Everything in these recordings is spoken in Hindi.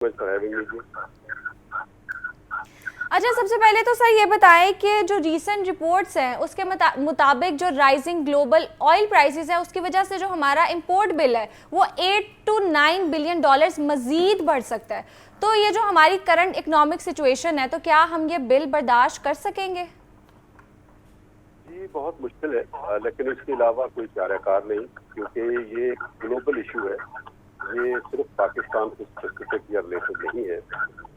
for having me here. अच्छा, सबसे पहले तो सर ये बताएं कि जो रीसेंट रिपोर्ट्स हैं उसके मुताबिक जो राइजिंग ग्लोबल ऑयल प्राइसेस है उसकी वजह से जो हमारा इंपोर्ट बिल है वो 8 to 9 बिलियन डॉलर्स मजीद बढ़ सकता है। तो ये जो हमारी करंट इकोनॉमिक सिचुएशन है, तो क्या हम ये बिल बर्दाश्त कर सकेंगे? जी बहुत मुश्किल है, लेकिन इसके अलावा कोई चाराकार नहीं, क्योंकि ये ग्लोबल इशू है। ये सिर्फ पाकिस्तान से स्पेसिफिक या रिलेटेड नहीं है।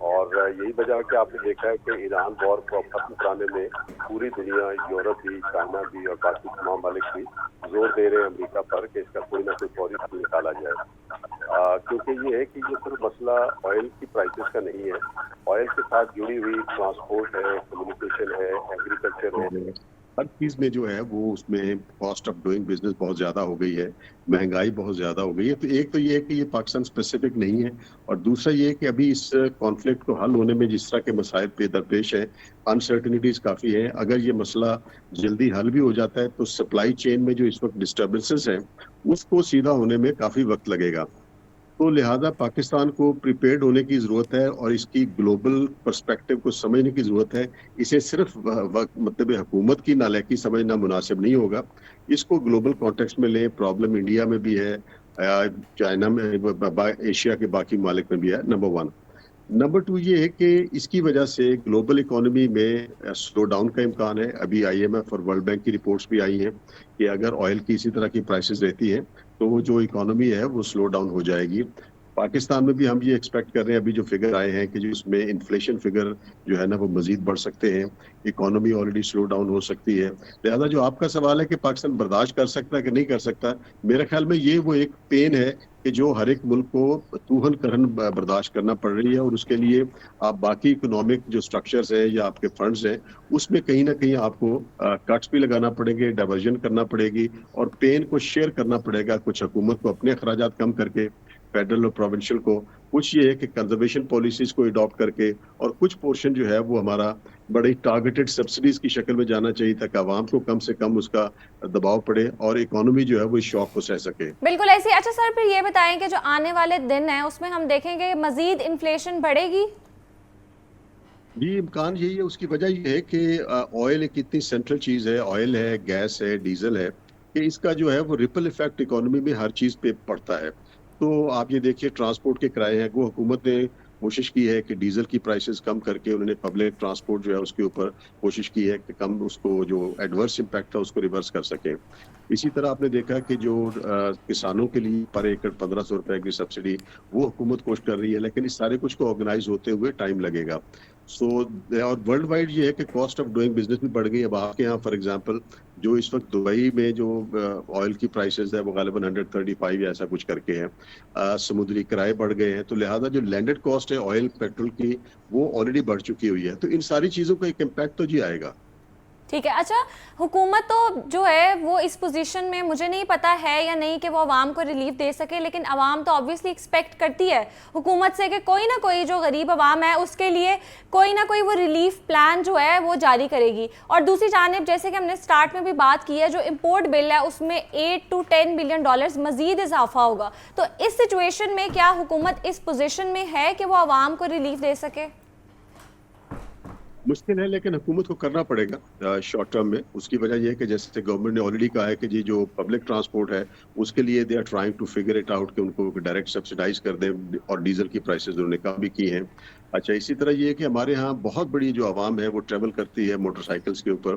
और यही वजह है कि आपने देखा है कि ईरान वॉर को खत्म कराने में पूरी दुनिया, यूरोप भी, चाइना भी और बाकी तमाम मालिक भी जोर दे रहे हैं अमेरिका पर कि इसका कोई ना कोई फौरी हल निकाला जाए। क्योंकि ये है कि ये सिर्फ मसला ऑयल की प्राइसेस का नहीं है। ऑयल के साथ जुड़ी हुई ट्रांसपोर्ट है, कम्युनिकेशन है, एग्रीकल्चर है, हर चीज में जो है वो उसमें कॉस्ट ऑफ डूइंग बिजनेस बहुत ज्यादा हो गई है, महंगाई बहुत ज्यादा हो गई है। तो एक तो ये है कि ये पाकिस्तान स्पेसिफिक नहीं है, और दूसरा ये है कि अभी इस कॉन्फ्लिक्ट को हल होने में जिस तरह के मसाइल पे दरपेश है, अनसर्टिनिटीज काफी है। अगर ये मसला जल्दी हल भी हो जाता है तो सप्लाई चेन में जो इस वक्त डिस्टर्बेंसेस हैं उसको सीधा होने में काफी वक्त लगेगा। तो लिहाजा पाकिस्तान को प्रिपेयर्ड होने की जरूरत है और इसकी ग्लोबल पर्सपेक्टिव को समझने की जरूरत है। इसे सिर्फ मतलब हुकूमत की नालायकी समझना मुनासिब नहीं होगा। इसको ग्लोबल कॉन्टेक्स्ट में लें। प्रॉब्लम इंडिया में भी है, चाइना में, एशिया के बाकी मालिक में भी है, नंबर 1। नंबर 2 ये है कि इसकी वजह से ग्लोबल इकोनॉमी में स्लो डाउन का इम्कान है। अभी IMF और वर्ल्ड बैंक की रिपोर्ट्स भी आई हैं कि अगर ऑयल की इसी तरह की प्राइसेस रहती है तो जो इकोनॉमी है वो स्लो डाउन हो जाएगी। पाकिस्तान में भी हम ये एक्सपेक्ट कर रहे हैं, अभी जो फिगर आए हैं कि जो इसमें इन्फ्लेशन फिगर जो है ना वो मजीद बढ़ सकते हैं, इकोनॉमी ऑलरेडी स्लो डाउन हो सकती है। लिहाजा जो आपका सवाल है कि पाकिस्तान बर्दाश्त कर सकता है कि नहीं कर सकता, मेरे ख्याल में ये वो एक पेन है कि जो हर एक मुल्क को तूहन करन बर्दाश्त करना पड़ रही है, और उसके लिए आप बाकी इकोनॉमिक जो स्ट्रक्चर्स है या आपके फंड्स हैं उसमें कहीं ना कहीं आपको कट्स भी लगाना पड़ेंगे, डाइवर्जन करना पड़ेगी, और पेन को शेयर करना पड़ेगा। कुछ हुकूमत को अपने अखराजात कम करके, फेडरल और प्रोविंशियल को, कुछ ये है कि कंजर्वेशन पॉलिसीज को अडॉप्ट करके, और कुछ पोर्शन जो है वो हमारा बड़ी टारगेटेड सब्सिडीज की शक्ल में जाना चाहिए ताकि आवाम को कम से कम उसका दबाव पड़े और इकोनॉमी जो है वो इस शॉक को सह सके। बिल्कुल ऐसे। अच्छा सर, फिर ये बताएं कि जो आने वाले दिन है उसमें हम देखेंगे मजीद इन्फ्लेशन बढ़ेगी? जी इम्कान यही है। उसकी वजह यह है कि ऑयल एक इतनी सेंट्रल चीज है, ऑयल है, गैस है, डीजल है, कि इसका जो है वो रिपल इफेक्ट इकोनॉमी में हर चीज पे पड़ता है। तो आप ये देखिए, ट्रांसपोर्ट के किराए हैं, वो हुकूमत ने कोशिश की है कि डीजल की प्राइसेस कम करके उन्होंने पब्लिक ट्रांसपोर्ट जो है उसके ऊपर कोशिश की है कि कम उसको जो एडवर्स इम्पैक्ट है उसको रिवर्स कर सके। इसी तरह आपने देखा कि जो किसानों के लिए पर एकड़ 1500 रुपए की सब्सिडी वो हुकूमत कोशिश कर रही है, लेकिन इस सारे कुछ को ऑर्गेनाइज होते हुए टाइम लगेगा। सो और वर्ल्ड वाइड ये है कि कॉस्ट ऑफ डूइंग बिजनेस भी बढ़ गई। अब आपके यहाँ फॉर एग्जांपल जो इस वक्त दुबई में जो ऑयल की प्राइसेस है वो गालिबन 135 या ऐसा कुछ करके है। समुद्री किराए बढ़ गए हैं, तो लिहाजा जो लैंडेड कॉस्ट है ऑयल पेट्रोल की वो ऑलरेडी बढ़ चुकी हुई है। तो इन सारी चीजों का एक इम्पैक्ट तो जी आएगा। ठीक है। अच्छा, हुकूमत तो जो है वो इस पोजीशन में, मुझे नहीं पता है या नहीं कि वो आवाम को रिलीफ दे सके, लेकिन आवाम तो ऑब्वियसली एक्सपेक्ट करती है हुकूमत से कि कोई ना कोई जो गरीब आवाम है उसके लिए कोई ना कोई वो रिलीफ प्लान जो है वो जारी करेगी। और दूसरी जानिब, जैसे कि हमने स्टार्ट में भी बात की है, जो इम्पोर्ट बिल है उसमें 8 to 10 बिलियन डॉलर्स मजीद इजाफा होगा। तो इस सिचुएशन में क्या हुकूमत इस पोजीशन में है कि वो आवाम को रिलीफ दे सके? मुश्किल है, लेकिन हुकूमत को करना पड़ेगा शॉर्ट टर्म में। उसकी वजह यह है कि जैसे गवर्नमेंट ने ऑलरेडी कहा है कि जी जो पब्लिक ट्रांसपोर्ट है उसके लिए they are trying to figure it out कि उनको डायरेक्ट सब्सिडाइज कर दें, और डीजल की प्राइसेस उन्होंने कम भी की हैं। अच्छा, इसी तरह ये है कि हमारे यहाँ बहुत बड़ी जो आवाम है वो ट्रेवल करती है मोटरसाइकिल्स के ऊपर,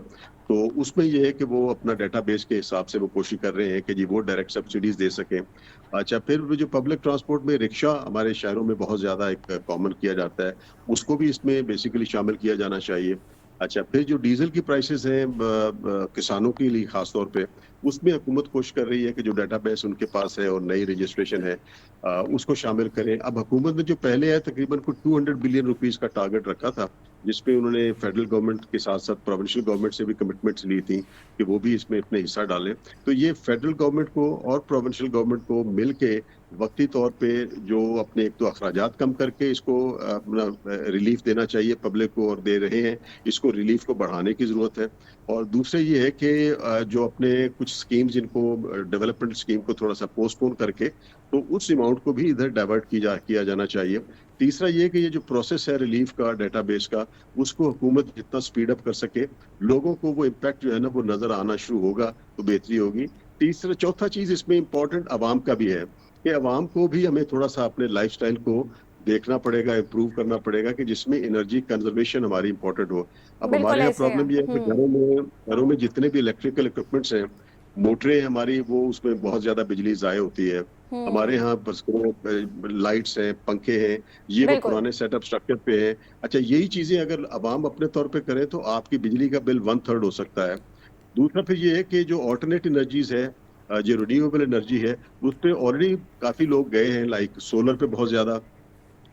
तो उसमें ये है कि वो अपना डेटाबेस के हिसाब से वो कोशिश कर रहे हैं कि जी वो डायरेक्ट सब्सिडीज दे सकें। अच्छा, फिर जो पब्लिक ट्रांसपोर्ट में रिक्शा हमारे शहरों में बहुत ज्यादा एक कॉमन किया जाता है, उसको भी इसमें बेसिकली शामिल किया जाना चाहिए। अच्छा, फिर जो डीजल की प्राइसेस हैं किसानों के लिए खास तौर पे, उसमें हुकूमत कोशिश कर रही है कि जो डेटाबेस उनके पास है और नई रजिस्ट्रेशन है उसको शामिल करें। अब हुकूमत ने जो पहले है तकरीबन कुछ 200 बिलियन रुपीस का टारगेट रखा था, जिसपे उन्होंने फेडरल गवर्नमेंट के साथ साथ प्रोविंशियल गवर्नमेंट से भी कमिटमेंट्स ली थी कि वो भी इसमें अपने हिस्सा डालें। तो ये फेडरल गवर्नमेंट को और प्रोविंशियल गवर्नमेंट को मिल के वक्ती तौर पे जो अपने एक तो अखराजात कम करके इसको अपना रिलीफ देना चाहिए पब्लिक को, और दे रहे हैं, इसको रिलीफ को बढ़ाने की ज़रूरत है। और दूसरे ये है कि जो अपने कुछ स्कीम्स जिनको डेवलपमेंट स्कीम को थोड़ा सा पोस्टपोन करके तो उस अमाउंट को भी इधर डाइवर्ट किया जाना चाहिए। तीसरा ये कि ये जो प्रोसेस है रिलीफ का, डेटाबेस का, उसको हुकूमत जितना स्पीड अप कर सके, लोगों को वो इम्पैक्ट जो है ना वो नजर आना शुरू होगा तो बेहतरी होगी। चौथा चीज इसमें इम्पोर्टेंट आवाम का भी है कि आवाम को भी हमें थोड़ा सा अपने लाइफस्टाइल को देखना पड़ेगा, इम्प्रूव करना पड़ेगा कि जिसमें एनर्जी कंजर्वेशन हमारी इंपॉर्टेंट हो। अब बिल्कुल हमारे यहाँ ऐसे है। प्रॉब्लम ये है कि घरों में जितने भी इलेक्ट्रिकल इक्विपमेंट्स हैं, मोटरें हमारी, वो उसमें बहुत ज्यादा बिजली जाए होती है। हमारे यहाँ बस लाइट्स हैं, पंखे हैं, ये वो बिल्कुल पुराने सेटअप स्ट्रक्चर पे हैं। अच्छा, यही चीजें अगर आवाम अपने तौर पे करें तो आपकी बिजली का बिल 1/3 हो सकता है। दूसरा फिर ये है कि जो ऑल्टरनेट एनर्जीज है, जो रिन्यूएबल एनर्जी है, उस पे ऑलरेडी काफी लोग गए हैं, लाइक सोलर पे बहुत ज्यादा,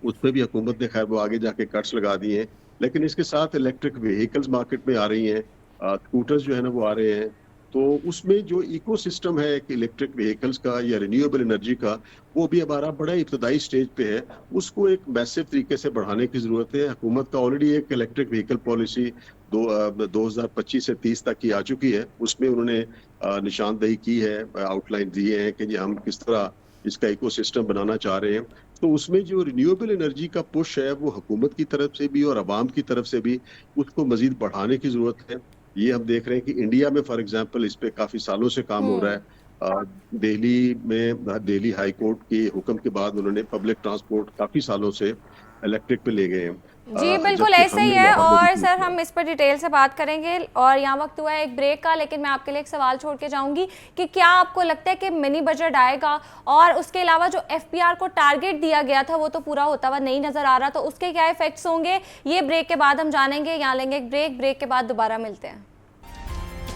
उस पे भी हुकूमत ने खैर वो आगे जाके कट्स लगा दिए हैं। लेकिन इसके साथ इलेक्ट्रिक व्हीकल्स मार्केट में आ रही हैं, स्कूटर्स जो है ना वो आ रहे हैं। तो उसमें जो इकोसिस्टम है कि इलेक्ट्रिक व्हीकल्स का या रिन्यूएबल एनर्जी का, वो भी हमारा बड़ा इब्तदाई स्टेज पे है। उसको एक मैसिव तरीके से बढ़ाने की जरूरत है। हुकूमत का ऑलरेडी एक इलेक्ट्रिक व्हीकल पॉलिसी 2025 से 30 तक की आ चुकी है। उसमें उन्होंने निशानदेही की है, आउटलाइन दिए हैं कि जी हम किस तरह इसका इकोसिस्टम बनाना चाह रहे हैं। तो उसमें जो रिन्यूएबल एनर्जी का पुश है वो हुकूमत की तरफ से भी और आवाम की तरफ से भी उसको मजीद बढ़ाने की जरूरत है। ये हम देख रहे हैं कि इंडिया में फॉर एग्जांपल इस पे काफी सालों से काम हो रहा है। दिल्ली में दिल्ली हाई कोर्ट के हुक्म के बाद उन्होंने पब्लिक ट्रांसपोर्ट काफी सालों से इलेक्ट्रिक पे ले गए हैं। जी बिल्कुल जबकि ऐसा ही हमने है। वहां पर और भी सर किया। हम इस पर डिटेल से बात करेंगे और यहाँ वक्त हुआ है एक ब्रेक का, लेकिन मैं आपके लिए एक सवाल छोड़ के जाऊंगी कि क्या आपको लगता है कि मिनी बजट आएगा और उसके अलावा जो एफपीआर को टारगेट दिया गया था वो तो पूरा होता हुआ नहीं नजर आ रहा, तो उसके क्या इफेक्ट्स होंगे, ये ब्रेक के बाद हम जानेंगे। यहाँ लेंगे एक ब्रेक के बाद दोबारा मिलते हैं।